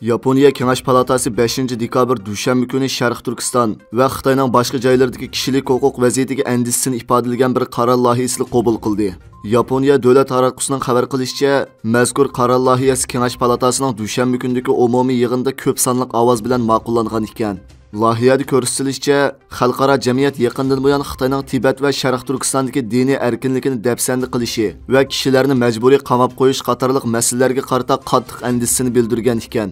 Yaponiya Kengash palatasi 5-dekabr dushanba kuni Sharq Turkiston va Xitoyning boshqa joylaridagi kishilik huquq vaziyatiga andisini ifodalagan bir qaror loyihasini qabul qildi. Yaponiya davlat taraqqusining xabar qilishicha, mazkur qaror loyihasi Kengash palatasining dushanba kunidagi umumiy yig'inida ko'p sonli ovoz bilan ma'qullangan ekan. Loyihada ko'rsatilishicha, xalqaro jamiyat yaqindan buyon Xitoyning Tibet va Sharq Turkistondagi diniy erkinlikni dafsandi qilishi va kishilarni majburiy qamab qo'yish qatorliq masalalarga qarata qattiq andisini bildirgan ekan.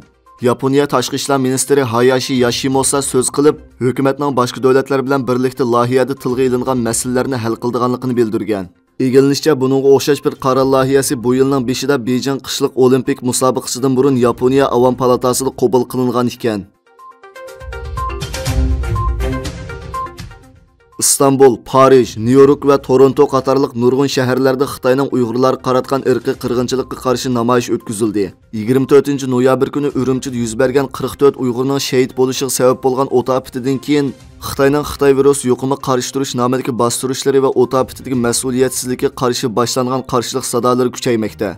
Yaponiya Tashqi ishlar ministri Hayashi Yoshimosa so'z qilib, hukumatning boshqa davlatlar bilan birlikda loyihada tilga ilingan masalalarni hal qilganligini bildirgan. Egilishicha, buningga o'xshash bir qaror loyihasi bu yilning 5-ida Beijing qishliq olimpik musobaqasidan burun Yaponiya Avam palatasida qabul qilingan ekan. İstanbul, Parij, Nyu-York va Toronto qatorliq nurg'un shaharlarda Xitoyning Uyg'urlar qaratgan irqiy qirg'inchilikka qarshi namoyish o'tkazildi. 24-noyabr kuni Urumchida yuz bergan 44 Uyg'urning shahid bo'lishiga sabab bo'lgan o't ofatidan keyin Xitoyning Xitoy virus yuqumi qarshi turish nomidagi bostirishlari va o't ofatidagi mas'uliyatsizlikka qarshi boshlangan qarshilik sadolari kuchaymoqda.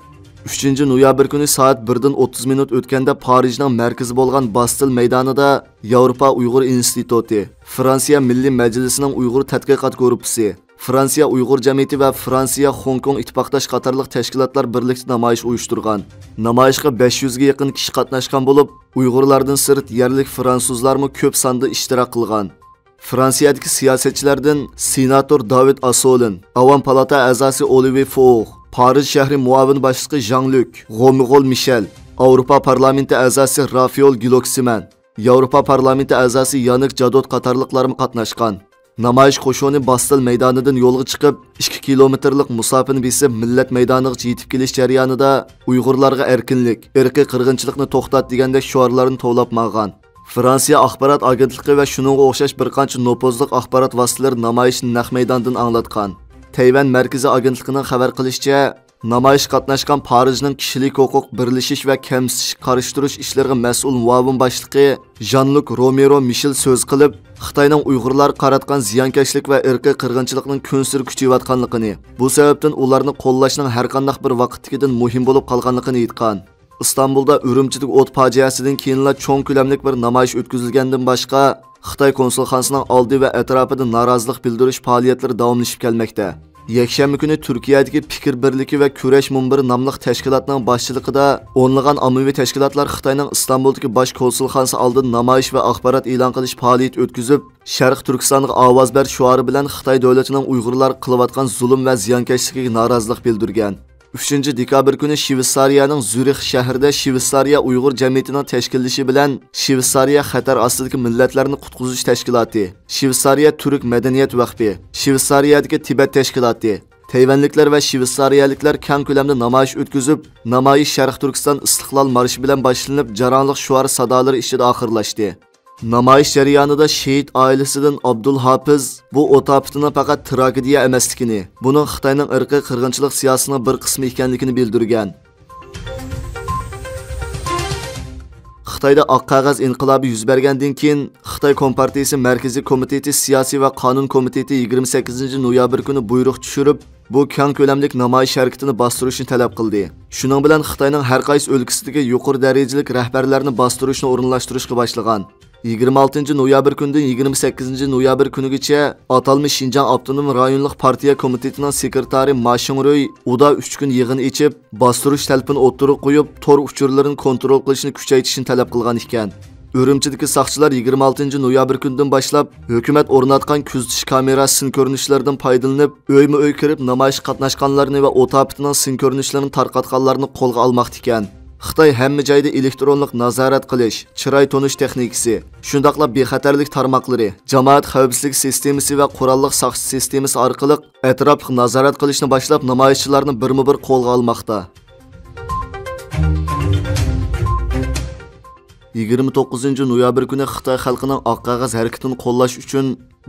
3-noyabr kuni soat 1:30 minut o'tganda Parijning markazi bo'lgan Bastil maydonida Yevropa Uyg'ur instituti, Fransiya Milliy Majlisining Uyg'ur tadqiqot guruhi, Fransiya Uyg'ur jamiyati va Fransiya Hong Kong ittifoqdosh qatorliq tashkilotlar birlikda namoyish uyushtirgan. Namoyishga 500 ga yaqin kishi qatnashgan bo'lib, Uyg'urlardan sirt yerlik fransuzlarmi ko'p sonda ishtirok qilgan. Fransiyadagi siyosatchilardan senator David Assolin, Avam palata a'zosi Olivier Faure, Paris shahri muavin boshlig'i Jean-Luc Romigol Michel, Avropa parlamenti a'zosi Rafael Glucksmann, Yevropa parlamenti a'zosi Yannick Jadot qatorliqlarmi qatnashgan. Namoyish qo'shini Bastil maydonidan yo'lga chiqib, 2 kilometrlik musofani besib millat maydoniga yetib kelish jarayonida Uyg'urlarga erkinlik, irqiy qirg'inchilikni to'xtat degandek shiorlarni to'lab ma'gan. Fransiya axborot agentligi va shuningga o'xshash bir qancha nopozliq axborot vositalari namoyishni naq maydondan anglatgan. Tayvan markaziy agentligining xabar qilishicha, namoyish qatnashgan Parijning kishilik huquq birlashish va kamsitish qarshi turish ishlariga mas'ul muavin boshlig'i Jean-Luc Romero Michel so'z qilib, Xitoyning Uyg'urlar qaratgan ziyonkashlik va irqiy qirg'inchilikning kunsir kuchayotganligini, bu sababdan ularni qo'llashning har qanday bir vaqtdagidan muhim bo'lib qolganligini aytgan. İstanbulda Urumchidagi o't fojiasidan keyinla cho'ng ko'lamli bir namoyish o'tkazilgandan boshqa Xitoy konsulxonasining oldi va atrofida norozilik bildirish faoliyatlari davomlashib kelmoqda. Yakshanba kuni Turkiyadagi Fikr birligi va Kurash munbiri nomli tashkilotning boshchiligida o'nlagan ommaviy tashkilotlar Xitoyning Istanbuldagi bosh konsulxonasi oldida namoyish va axborot e'lon qilish faoliyati o'tkazib, Sharq Turkistonga ovoz ber shuari bilan Xitoy davlatining Uyg'urlar qilayotgan zulm va ziyonkashligiga norozilik bildirgan. 3-dekabr kuni Shveysariyaning Zurix shahrida Shveysariya Uyg'ur jamiyatining tashkillashi bilan Shveysariya xatar ostidagi millatlarni qutqizish tashkiloti, Shveysariya Turk madaniyat vaqfi, Shveysariyadagi Tibet tashkiloti, Tayvanliklar va Shveysariyaliklar keng ko'lamda namoyish o'tkazib, namoyish Sharq Turkiston istiqlol marshi bilan boshlanib, jaronliq shuar sadolari ichida oxirlashdi. Namoyish jarayonida shahid oilasidan Abdul Hafiz bu o't ofatining faqat tragediya emasligini, buning Xitoyning irqiy qirg'inchilik siyosatining bir qismi ekanligini bildirgan. Xitoyda oq qog'oz inqilobi yuz bergandan keyin Xitoy Kompartiyasi Markaziy komiteti siyosiy va qonun komiteti 28-noyabr kuni buyruq tushirib, bu keng ko'lamli namoyish harakatini bostirishni talab qildi. Shuning bilan Xitoyning har qaysi o'lkasidagi yuqori darajalik rahbarlarni bostirishni o'rinlashtirishga boshlagan. 26-noyabr kundan 28-noyabr kunigacha atalmış Şinjan Avtonom rayonlik partiya komitetining sekretari Ma Xingrui uda 3 kun yig'in ichib, bostirish talabini o'ttirib qo'yib, tor uchurlarini kontrol qilishni kuchaytirishni talab qilgan ekan. Urumchidagi saqchilar 26-noyabr kundan boshlab hukumat o'rnatgan kuzatish kamerasi sin ko'rinishlaridan foydalanib, o'yma-o'y kirib namoyish qatnashganlarni va o't ofatining sin ko'rinishlarini tarqatganlarni qo'lga olmoqda ekan. Xitoy hamma joyda elektronlik nazorat qilish, chiroy tonish texnikasi, shundaqla bexatarlik tarmoqlari, jamoat xavfsizlik sistemasi va qurolliq saqchi sistemasi orqali atrofli nazorat qilishni boshlab, namoyishchilarni birma-bir qo'lga olmoqda. 29-noyabr kuni Xitoy xalqining oq qog'oz harakatini qo'llash uchun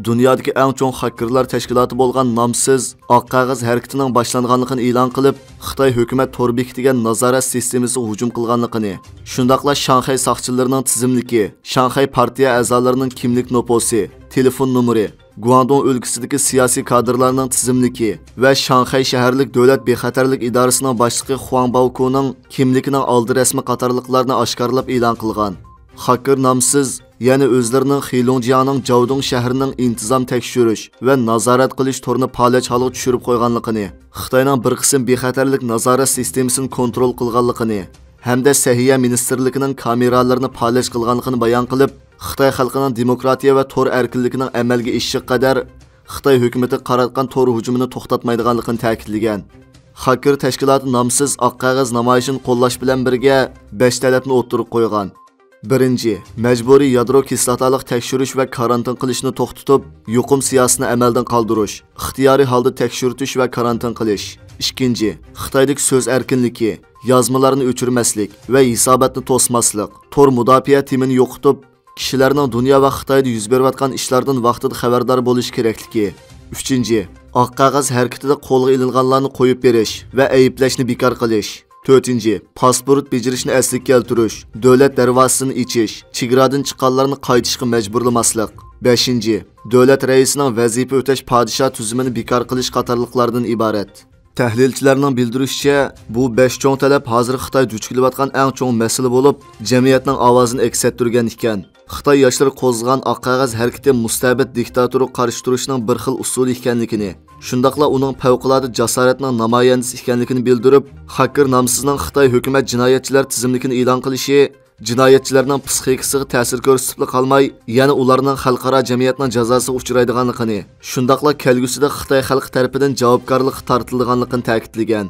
dunyodagi eng chong xakerlar tashkiloti bo'lgan nomsiz oq qog'oz harakatining boshlanganligini e'lon qilib, Xitoy hukumat tor bekitigan nazorat sistemasiga hujum qilganligini, shundaqla Shanxay saqchilarining tizimligi, Shanxay partiya a'zolarining kimlik noposi, telefon nomeri, Guangdong o'lkasidagi siyosiy kadrlarning tizimligi va Shanxay shaharlik davlat bexatarlik idorasining boshlig'i Huang Baokuning kimligining oldi rasmi qatorliqlarni oshkorlab e'lon qilgan. Hacker nomsiz, ya'ni o'zlarining Xilongjiangning Jaodong shahrining intizom tekshirish va nazorat qilish torini palach holga tushirib qo'yganligini, Xitoyning bir qism bexatarlik nazorat sistemasini kontrol qilganligini hamda Sahiya ministrligining kameralarini palach qilganligini bayon qilib, Xitoy xalqining demokratiya va tor erkinligining amalga oshishi qadar Xitoy hukumati qaratgan tor hujumini to'xtatmaydiganligini ta'kidlagan. Hacker tashkiloti nomsiz oq qog'oz namoyishini qo'llash bilan birga 5 talabni o'ttirib qo'ygan. Birinchi, majburiy yadro kislotalik tekshirish va karantin qilishni to'xtatib, yuqum siyosatini amaldan qoldirish, ixtiyoriy holda tekshirtish va karantin qilish. Ikkinchi, Xitoydagi so'z erkinligi, yozmalarni o'chirmaslik va hisobotni to'smaslik, tor mudofaa timini yo'qotib, kishilarning dunyo va Xitoyda yuz berayotgan ishlardan vaqtida xabardor bo'lish kerakligi. Uchinchi, oq qog'oz harakatida qo'lga ilinganlarni qo'yib berish va ayblashni bekor qilish. To'rtinchi, pasport bejirishni asliga keltirish, davlat darvozasini ichish, chegaradan chiqqanlarni qaytishga majburlamaslik. Beshinchi, davlat raisining vazifa o'tash podshoh tuzumini bekor qilish qatorliqlardan iborat. Tahlilchilarning bildirishicha, bu 5 cho'ng talab hozir Xitoy duch kelayotgan eng cho'ng masala bo'lib, jamiyatning ovozini aks ettirgan ekan. Xitoy yoshlari qo'zg'agan oq qog'oz harakati mustabid diktatorga qarshi turishning bir xil usuli ekanligini, shundaqla uning favqulodda jasoratning namoyandasi ekanligini bildirib, Hacker nomsizning Xitoy hukumat jinoyatchilar tizimligini e'lon qilishi jinoyatchilarning psixikasiga ta'sir ko'rsatib qolmay, yana ularning xalqaro jamiyatning jazosiga uchraydiganligini, shundaqla kelgusida Xitoy xalqi tarafidan javobgarlikka tortilganligini ta'kidlagan.